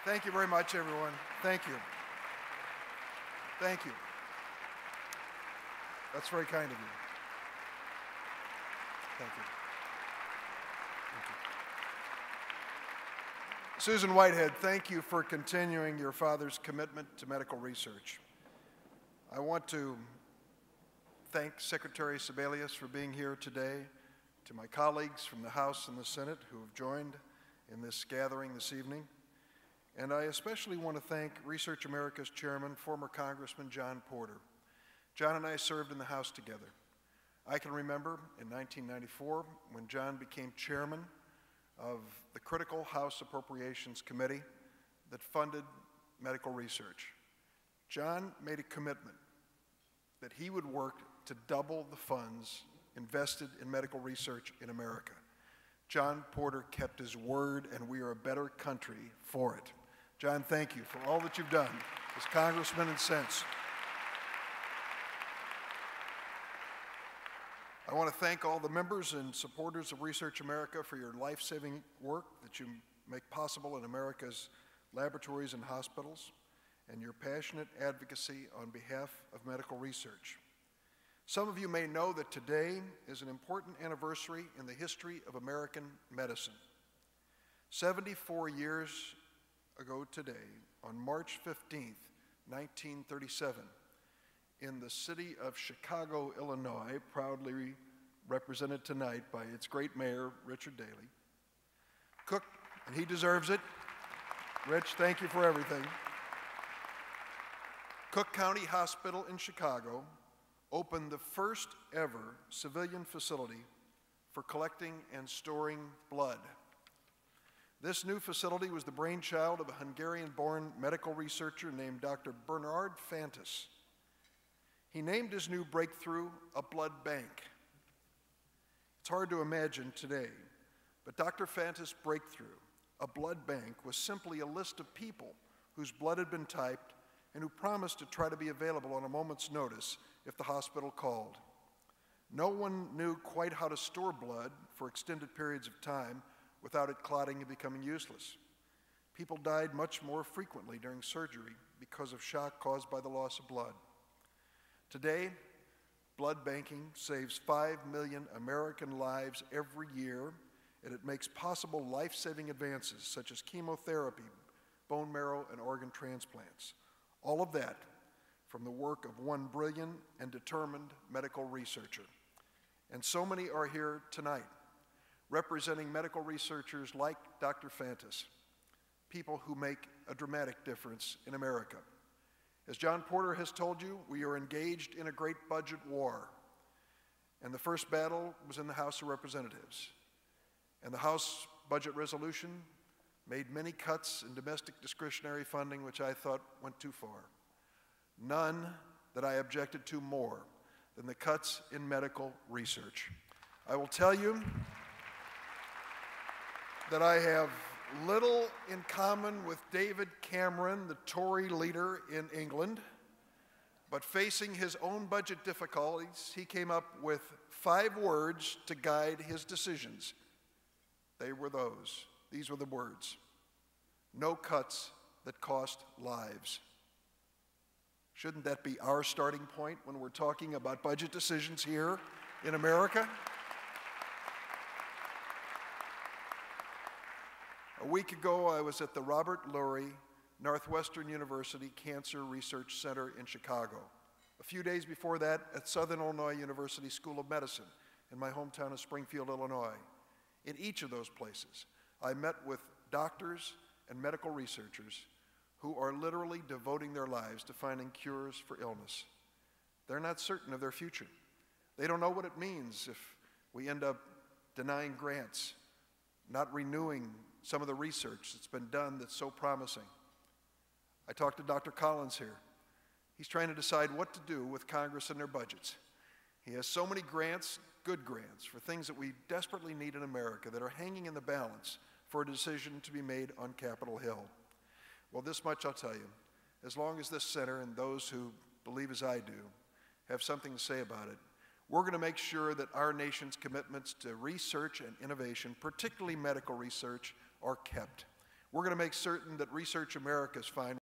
Thank you very much, everyone. Thank you. Thank you. That's very kind of you. Thank you. Thank you. Susan Whitehead, thank you for continuing your father's commitment to medical research. I want to thank Secretary Sebelius for being here today, to my colleagues from the House and the Senate who have joined in this gathering this evening. And I especially want to thank Research America's chairman, former Congressman John Porter. John and I served in the House together. I can remember in 1994 when John became chairman of the critical House Appropriations Committee that funded medical research. John made a commitment that he would work to double the funds invested in medical research in America. John Porter kept his word, and we are a better country for it. John, thank you for all that you've done as congressman and since. I want to thank all the members and supporters of Research America for your life-saving work that you make possible in America's laboratories and hospitals, and your passionate advocacy on behalf of medical research. Some of you may know that today is an important anniversary in the history of American medicine. 74 years ago today, on March 15th, 1937, in the city of Chicago, Illinois, proudly represented tonight by its great mayor, Richard Daley, Cook, and he deserves it. Rich, thank you for everything. Cook County Hospital in Chicago opened the first ever civilian facility for collecting and storing blood. This new facility was the brainchild of a Hungarian-born medical researcher named Dr. Bernard Fantis. He named his new breakthrough a blood bank. It's hard to imagine today, but Dr. Fantis' breakthrough, a blood bank, was simply a list of people whose blood had been typed and who promised to try to be available on a moment's notice if the hospital called. No one knew quite how to store blood for extended periods of time without it clotting and becoming useless. People died much more frequently during surgery because of shock caused by the loss of blood. Today, blood banking saves 5 million American lives every year, and it makes possible life-saving advances such as chemotherapy, bone marrow, and organ transplants. All of that from the work of one brilliant and determined medical researcher. And so many are here tonight, representing medical researchers like Dr. Fantis, people who make a dramatic difference in America. As John Porter has told you, we are engaged in a great budget war. And the first battle was in the House of Representatives. And the House budget resolution made many cuts in domestic discretionary funding, which I thought went too far. None that I objected to more than the cuts in medical research. I will tell you that I have little in common with David Cameron, the Tory leader in England, but facing his own budget difficulties, he came up with 5 words to guide his decisions. These were the words: no cuts that cost lives. Shouldn't that be our starting point when we're talking about budget decisions here in America? A week ago, I was at the Robert Lurie Northwestern University Cancer Research Center in Chicago. A few days before that, at Southern Illinois University School of Medicine in my hometown of Springfield, Illinois. In each of those places, I met with doctors and medical researchers who are literally devoting their lives to finding cures for illness. They're not certain of their future. They don't know what it means if we end up denying grants, not renewing some of the research that's been done that's so promising. I talked to Dr. Collins here. He's trying to decide what to do with Congress and their budgets. He has so many grants, good grants, for things that we desperately need in America that are hanging in the balance for a decision to be made on Capitol Hill. Well, this much I'll tell you. As long as this center and those who believe as I do have something to say about it, we're going to make sure that our nation's commitments to research and innovation, particularly medical research, are kept. We're going to make certain that Research America's findings